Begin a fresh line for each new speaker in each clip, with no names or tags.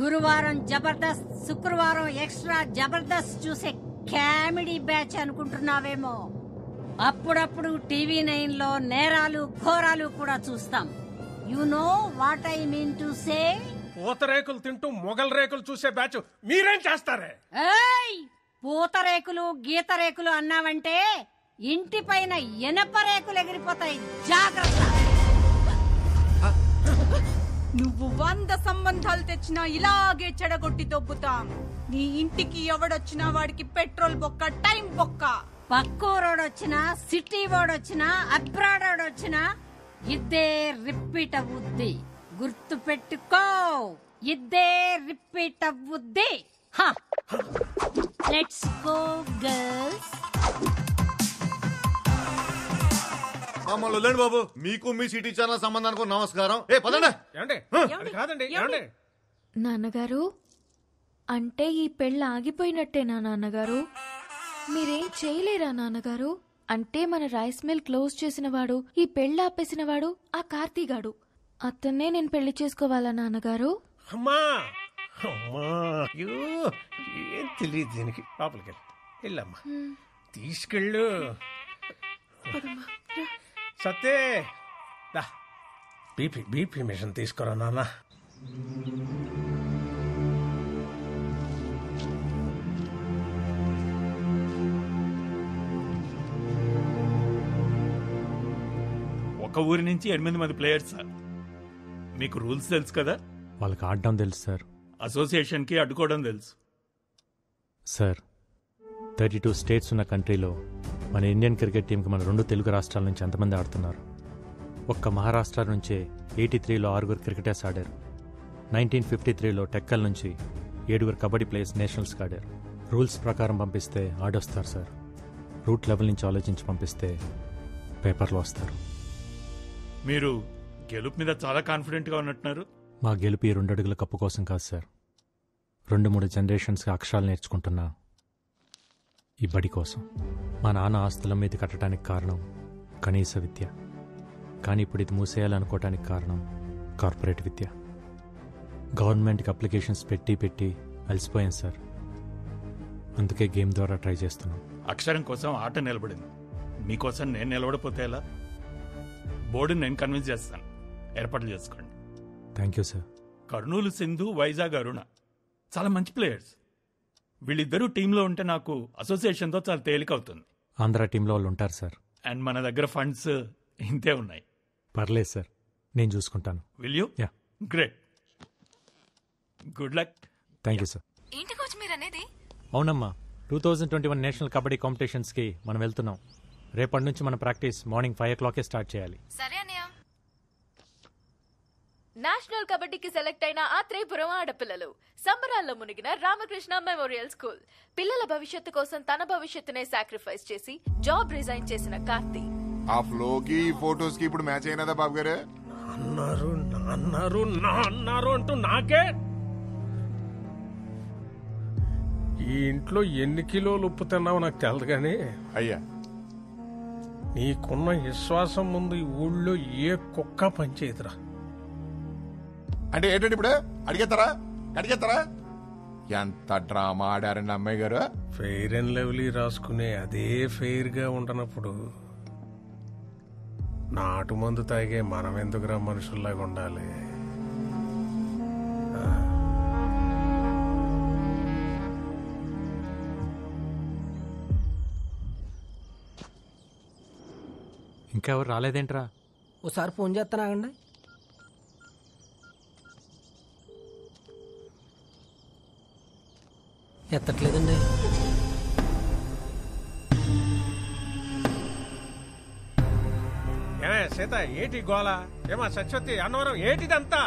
గురువారం జబర్దస్త్, శుక్రవారం ఎక్స్ట్రా జబర్దస్త్ చూసే కామెడీ బ్యాచ్ అనుకుంటున్నావేమో. అప్పుడప్పుడు టీవీ 9 లో నేరాలు ఘోరాలు కూడా చూస్తాం. You know what I mean to say?
పూతరేకులు తింటూ మొగల్ రేకులు చూసే బ్యాచ్ మీరేం చేస్తారే?
ఏయ్, పూతరేకులు గీత రేకులు అన్నావంటే ఇంటి పైన ఎనప రేకులు ఎగిరిపోతాయి. జాగ్రత్త.
నువ్వు 100 సంబంధాలు తెచ్చినా ఇలాగే చెడగొట్టి దొబ్బుతాం. నీ ఇంటికి ఎవడొచ్చినా వాడికి పెట్రోల్ బొక్క, టైం బొక్క.
పక్కూరోడొచ్చినా, సిటీ వాడొచ్చినా, అబ్రాడ్ వాడొచ్చినా ఇద్దే రిపీట్ అవుద్ది. గుర్తు పెట్టుకో, ఇద్దే రిపీట్ అవుద్ది. Let's go girls.
మమ్మల్ని వదిలేండి బాబు. మీకు మీ సిటీ ఛానల్ సంబంధానికి నమస్కారం. ఏ పదండి.
కాదండి
నాన్నగారు, అంటే ఈ పెళ్ళి ఆగిపోయినట్టేనా నాన్నగారు? మీరేం చేయలేరా నాన్నగారు? అంటే మన రైస్ మిల్ క్లోజ్ చేసిన వాడు, ఈ పెళ్ళి ఆపేసిన వాడు ఆ కార్తీగాడు. అతన్నే నేను పెళ్లి చేసుకోవాలా నాన్నగారు?
అమ్మా అమ్మా, ఏం తెలియదు దీనికి. లోపలికి వెళ్ళమ్మా, తీసుకెళ్ళు. సత్తే, బీపీ మిషన్ తీసుకురా నాన్న.
ఒక ఊరి నుంచి 8 మంది ప్లేయర్స్ సార్. మీకు రూల్స్ తెలుసు కదా?
వాళ్ళకి ఆడడం తెలుసు సార్.
అసోసియేషన్కి అడ్డుకోవడం తెలుసు
సార్. 32 స్టేట్స్ ఉన్న కంట్రీలో మన ఇండియన్ క్రికెట్ టీంకి మన 2 తెలుగు రాష్ట్రాల నుంచి ఎంతమంది ఆడుతున్నారు? ఒక్క మహారాష్ట్ర నుంచే 83లో 6 క్రికెటర్స్ ఆడారు. 1953లో టెక్కల్ నుంచి 7 కబడ్డీ ప్లేయర్స్ నేషనల్స్కి ఆడారు. రూల్స్ ప్రకారం పంపిస్తే ఆడొస్తారు సార్. రూట్ లెవెల్ నుంచి ఆలోచించి పంపిస్తే పేపర్లో వస్తారు.
మీరు గెలుపు మీద చాలా కాన్ఫిడెంట్గా ఉన్నట్టున్నారు.
మా గెలుపు ఈ 2 అడుగుల కప్పు కోసం కాదు సార్. 2-3 జనరేషన్స్కి అక్షరాలు నేర్చుకుంటున్నా ఈ బడి కోసం. మా నాన్న ఆస్తుల మీద కట్టడానికి కారణం కనీస విద్య. కానీ ఇప్పుడు ఇది మూసేయాలనుకోవటానికి కారణం కార్పొరేట్ విద్య. గవర్నమెంట్కి అప్లికేషన్స్ పెట్టి అలసిపోయాను సార్. అందుకే గేమ్ ద్వారా ట్రై చేస్తున్నాం.
అక్షరం కోసం ఆట నిలబడింది. మీకోసం నేను నిలబడిపోతే ఎలా? బోర్డుని నేను కన్విన్స్ చేస్తాను. ఏర్పాట్లు చేసుకోండి.
Thank you sir.
Kurnool Sindhu, Vizag Aruna చాలా మంచి ప్లేయర్స్. వీళ్ళిద్దరూ టీంలో ఉంటే నాకు అసోసియేషన్తో చాలా తేలికవుతుంది.
ఆంధ్ర టీంలో వాళ్ళు ఉంటారు సార్.
అండ్ మన దగ్గర ఫండ్స్ ఇంతే ఉన్నాయి.
పర్లేదు సార్, నేను చూసుకుంటాను.
Will you? Yeah, great. Good luck.
Thank you sir.
ఏంటి కోచ్ మీరు అనేది?
అవునమ్మా, 2021 నేషనల్ కబడ్డీ కాంపిటీషన్స్కి మనం వెళ్తున్నాం. రేపటి నుంచి మన ప్రాక్టీస్ మార్నింగ్ 5 o'clock స్టార్ట్ చేయాలి.
సరే అన్నయ్య. నేషనల్ కబడ్డీకి సెలెక్ట్ అయిన ఆత్రేయపురం ఆడపిల్లలు సంబరాల్లో మునిగిన రామకృష్ణ మెమోరియల్ స్కూల్. పిల్లల భవిష్యత్తు కోసం తన భవిష్యత్తునే సాక్రిఫైస్ చేసి జాబ్ రిజైన్ చేసిన కార్తీ.
ఆ ఫ్లోకి ఫోటోస్ కి ఇప్పుడు మ్యాచ్ అయినదా బాబు గారు?
అన్నారు అంటూ నాకే. ఈ ఇంట్లో ఎన్ని కిలోలు ఉప్పు తిన్నావో నాకు తెలదు కానీ
అయ్యా,
నీకున్న విశ్వాసం ముందు ఈ ఊళ్ళో ఏ కుక్క పనిచేయదురా.
అంటే ఏంటంటే ఇప్పుడు అడిగేస్తారా? ఎంత డ్రామా ఆడారండి అమ్మాయి గారు.
ఫెయిర్ అండ్ లవ్లీ రాసుకునే అదే ఫెయిర్ గా ఉండనప్పుడు నాటు మందు తాగే మనం ఎందుకురా మనుషుల్లాగా ఉండాలి?
ఇంకెవరు రాలేదేంట్రా?
ఓసారి ఫోన్ చేస్తానాగండి. ఎత్తట్లేదండి.
సీత ఏటి గోళ? ఏమా సత్యవతి, అన్నవరం ఏటిదంతా?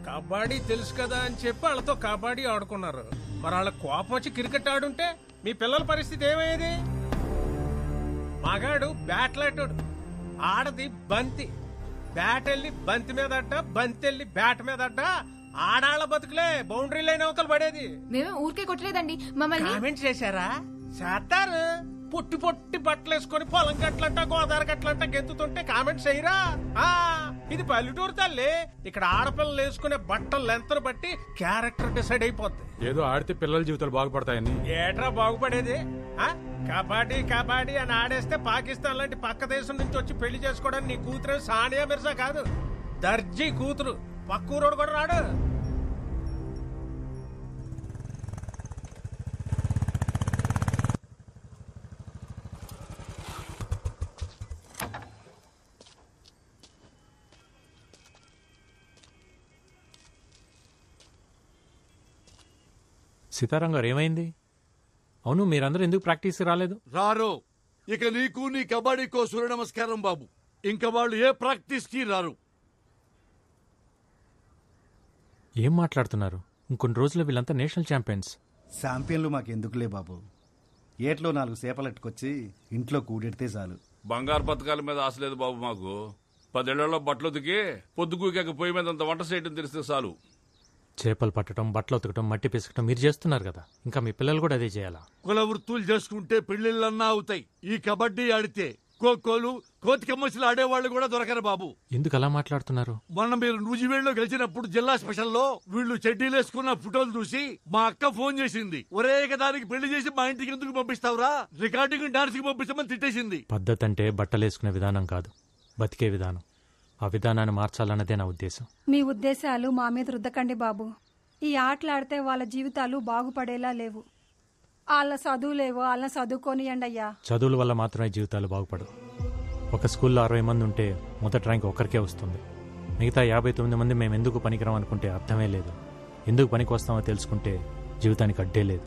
కబడ్డీ తెలుసు కదా అని చెప్పి వాళ్ళతో కబడ్డీ ఆడుకున్నారు. మరి వాళ్ళ కోపం వచ్చి క్రికెట్ ఆడుంటే మీ పిల్లల పరిస్థితి ఏమయ్యేది? మగాడు బ్యాట్లాటోడు, ఆడది బంతి. బ్యాట్ వెళ్ళి బంతి మీద అడ్డ, బంతి వెళ్ళి బ్యాట్ మీద అడ్డ. ఆడాళ్ల బతుకులే బౌండరీ లైన్ అవతలు పడేది.
మేము ఊరికే కొట్టలేదండి, మమ్మల్ని
కామెంట్ చేశారా? చేస్తారు. పొట్టి పొట్టి బట్టలు వేసుకొని పొలం గట్లంట, గోదావరి గట్లంట గెంతుతుంటే కామెంట్స్ చేయరా? ఇది పల్లెటూరు తల్లి. ఇక్కడ ఆడపిల్లలు వేసుకునే బట్టలు లెంతను బట్టి క్యారెక్టర్ డిసైడ్ అయిపోద్ది.
ఏదో ఆడితే పిల్లల జీవితాలు బాగుపడతాయని.
ఏట్రా బాగుపడేది? కబడ్డీ కబడ్డీ అని ఆడేస్తే పాకిస్తాన్ లాంటి పక్క దేశం నుంచి వచ్చి పెళ్లి చేసుకోవడానికి నీ కూతురే సానియా మిర్జా కాదు, దర్జీ కూతురు. పక్కూరోడు కూడా రాడు.
సీతారాం గారు ఏమైంది? అవును, మీరందరూ ఎందుకు ప్రాక్టీస్కి రాలేదు?
రారు. ఇక నీకు నీ కబడ్డీకో సూర్య నమస్కారం బాబు. ఇంకా వాళ్ళు ఏ ప్రాక్టీస్కి రారు.
ఏం మాట్లాడుతున్నారు? ఇంకొన్ని రోజుల్లో వీళ్ళంతా నేషనల్ ఛాంపియన్స్.
ఛాంపియన్లు మాకెందుకులే బాబు. ఏట్లో 4 చేపలెట్టుకొచ్చి ఇంట్లో కూడెడితే చాలు.
బంగారు పథకాల మీద ఆశ లేదు బాబు మాకు. 10 ఏళ్లలో బట్టలు ఉతికి పొద్దుకూకాక పొయ్యి మీద అంత వంట చేయడం తెలిస్తే చాలు.
చేపలు పట్టడం, బట్టలు ఉతకటం, మట్టి పిసకటం మీరు చేస్తున్నారు కదా, ఇంకా మీ పిల్లలు కూడా అదే చేయాలా?
కుల వృత్తులు చేసుకుంటే పెళ్లిళ్ళన్నా అవుతాయి. ఈ కబడ్డీ ఆడితే ఖోఖోలు, కోతి కమ్మసిలు ఆడేవాళ్ళు కూడా దొరకరు బాబు.
ఎందుకు అలా మాట్లాడుతున్నారు?
మొన్న మీరు నూజివేడులో గెలిచినప్పుడు జిల్లా స్పెషల్లో వీళ్ళు చెడ్డీలు వేసుకున్న ఫోటోలు చూసి మా అక్క ఫోన్ చేసింది. ఒరే దానికి పెళ్లి చేసి మా ఇంటికి ఎందుకు పంపిస్తావురా, రికార్డింగ్ డాన్స్ కి పంపిస్తామని తిట్టేసింది.
పద్ధతి అంటే బట్టలేసుకునే విధానం కాదు, బతికే విధానం. ఆ విధానాన్ని మార్చాలన్నదే నా ఉద్దేశం.
మీ ఉద్దేశాలు మా మీద రుద్దకండి బాబు. ఈ ఆటలాడితే వాళ్ళ జీవితాలు బాగుపడేలా లేవు. వాళ్ళ చదువులేవో వాళ్ళని చదువుకోనియండి అయ్యా.
చదువుల వల్ల మాత్రమే జీవితాలు బాగుపడవు. ఒక స్కూల్లో 60 మంది ఉంటే మొదటి ర్యాంక్ ఒక్కరికే వస్తుంది. మిగతా 59 మంది మేము ఎందుకు పనికిరాం అనుకుంటే అర్థమే లేదు. ఎందుకు పనికి వస్తామో తెలుసుకుంటే జీవితానికి అడ్డే లేదు.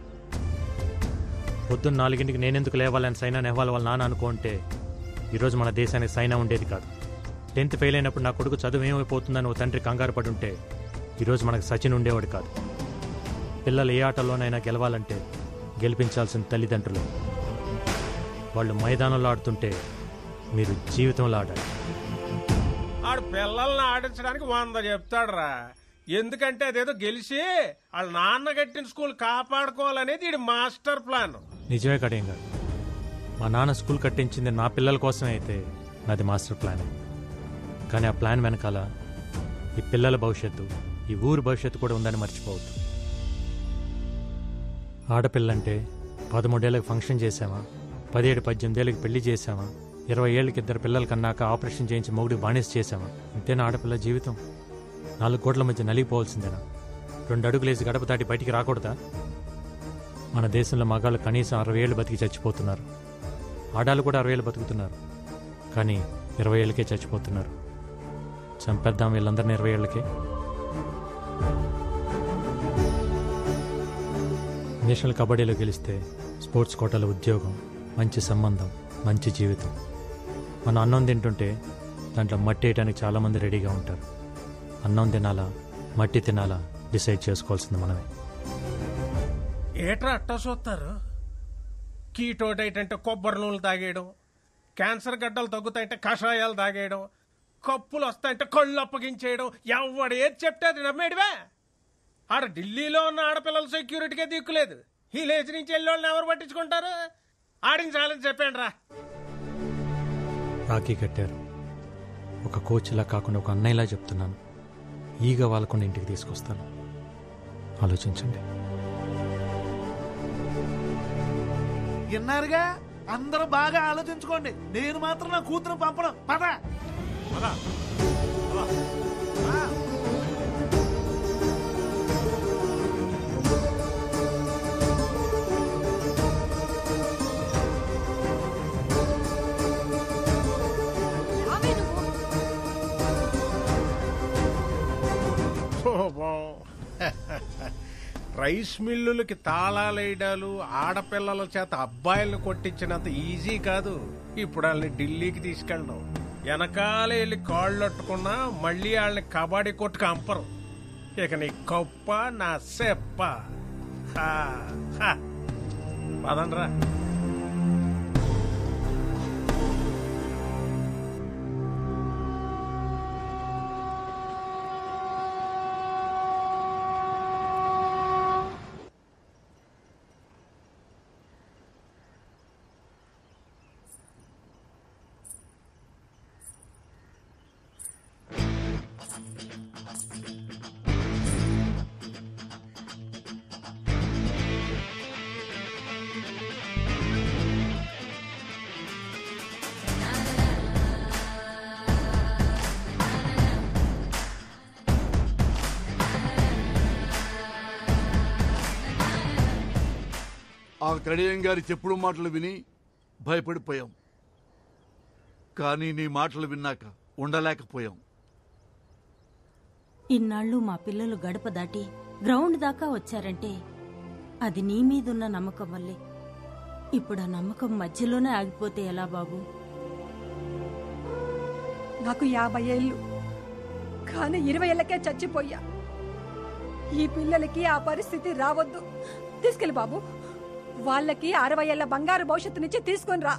పొద్దున్న 4 నేనెందుకు లేవాలని సైనా నెహ్వాల్ వాళ్ళ నాన్న అనుకుంటే ఈరోజు మన దేశానికి సైనా ఉండేది కాదు. 10th ఫెయిల్ అయినప్పుడు నా కొడుకు చదువు ఏమైపోతుందని ఓ తండ్రి కంగారు పడి ఉంటే ఈరోజు మనకు సచిన్ ఉండేవాడు కాదు. పిల్లలు ఏ ఆటలోనైనా గెలవాలంటే గెలిపించాల్సిన తల్లిదండ్రులు. వాళ్ళు మైదానంలో ఆడుతుంటే మీరు జీవితంలో ఆడాలి.
ఆడు పిల్లల్ని ఆడించడానికి 100 చెప్తాడురా. ఎందుకంటే అదేదో గెలిచి వాళ్ళ నాన్న కట్టిన స్కూల్ కాపాడుకోవాలనేది ఇది మాస్టర్ ప్లాన్.
నిజమే కడేం గారు, మా నాన్న స్కూల్ కట్టించింది నా పిల్లల కోసమే అయితే నాది మాస్టర్ ప్లాన్. కానీ ఆ ప్లాన్ వెనకాల ఈ పిల్లల భవిష్యత్తు, ఈ ఊరు భవిష్యత్తు కూడా ఉందని మర్చిపోవద్దు. ఆడపిల్లంటే 13 ఏళ్ళకి ఫంక్షన్ చేసామా, 17-18 ఏళ్ళకి పెళ్లి చేసామా, 20 ఏళ్ళకి 2 పిల్లల కన్నాక ఆపరేషన్ చేయించి మొగుడికి బానిస చేసామా? ఇంతేనా ఆడపిల్ల జీవితం? 4 గోట్ల మధ్య నలిగిపోవాల్సిందేనా? 2 అడుగులేసి గడప దాటి బయటికి రాకూడదా? మన దేశంలో మగాళ్ళు కనీసం 60 ఏళ్ళు బతికి చచ్చిపోతున్నారు. ఆడాళ్ళు కూడా 60 ఏళ్ళు బతుకుతున్నారు, కానీ 20 ఏళ్ళకే చచ్చిపోతున్నారు. చంపేద్దాం వీళ్ళందరినీ 20 ఏళ్ళకే. నేషనల్ కబడ్డీలో గెలిస్తే స్పోర్ట్స్ కోటాలో ఉద్యోగం, మంచి సంబంధం, మంచి జీవితం. మనం అన్నం తింటుంటే దాంట్లో మట్టి వేయడానికి చాలామంది రెడీగా ఉంటారు. అన్నం తినాలా, మట్టి తినాలా డిసైడ్ చేసుకోవాల్సింది మనమే.
ఏట్రా అట్టా చూస్తారు? కీటో డైట్ అంటే కొబ్బరి నూనెలు తాగేయడం, క్యాన్సర్ గడ్డలు తగ్గుతాయంటే కషాయాలు తాగేయడం, కప్పులు వస్తాయంటే కళ్ళు అప్పగించేయడం. ఎవడు ఏది చెప్తే అది నమ్మేడివే. ఆడ ఢిల్లీలో ఉన్న ఆడపిల్లల సెక్యూరిటీకే దిక్కులేదు. ఈ లేచి నుంచి వెళ్ళి వాళ్ళని ఎవరు పట్టించుకుంటారు? ఆడించాలని చెప్పాను రా.
రాఖీ కట్టారు. ఒక కోచ్లా కాకుండా ఒక అన్నయ్యలా చెప్తున్నాను. ఈగ వాళ్ళకుండా ఇంటికి తీసుకొస్తాను. ఆలోచించండి.
విన్నారుగా, అందరూ బాగా ఆలోచించుకోండి. నేను మాత్రం నా కూతురు పంపడం. పద
రైస్ మిల్లులకి తాళాలేయడాలు, ఆడపిల్లల చేత అబ్బాయిలను కొట్టించినంత ఈజీ కాదు ఇప్పుడు వాళ్ళని ఢిల్లీకి తీసుకెళ్ళడం. వెనకాల వెళ్ళి కాళ్ళొట్టుకున్నా మళ్ళీ వాళ్ళని కబడ్డీ కొట్టుకు అంపరు. ఇక నీ కప్ప నా సెప్ప. పదండ్రా.
ఆ కడియం గారి చెప్పుడు మాటలు విని భయపడిపోయాం. కానీ నీ మాటలు విన్నాక ఉండలేకపోయాం.
ఇన్నాళ్ళు మా పిల్లలు గడప దాటి గ్రౌండ్ దాకా వచ్చారంటే అది నీ మీదున్న నమ్మకం వల్లే. ఇప్పుడు ఆ నమ్మకం మధ్యలోనే ఆగిపోతే ఎలా బాబు?
నాకు 50 ఏళ్ళు, కానీ 20 ఏళ్ళకే చచ్చిపోయా. ఈ పిల్లలకి ఆ పరిస్థితి రావద్దు. తీసుకెళ్ళి బాబు, వాళ్ళకి 60 ఏళ్ల బంగారు భవిష్యత్తు నుంచి తీసుకొని రా.